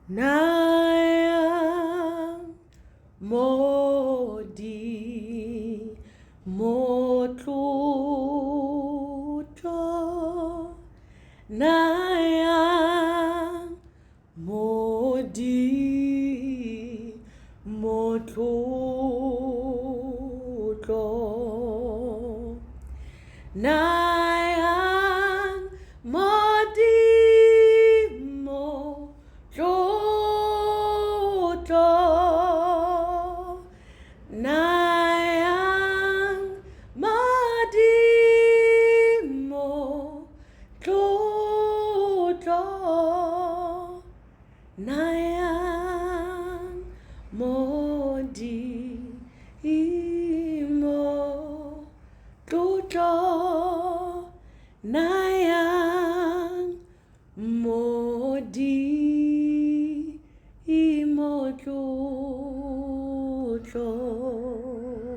Nayang modi motlotlo Nayang modi motlotlo Nayang modi motlotlo Nayang modi motlotlo Nayang modi motlotlo Nayang modi motlotlo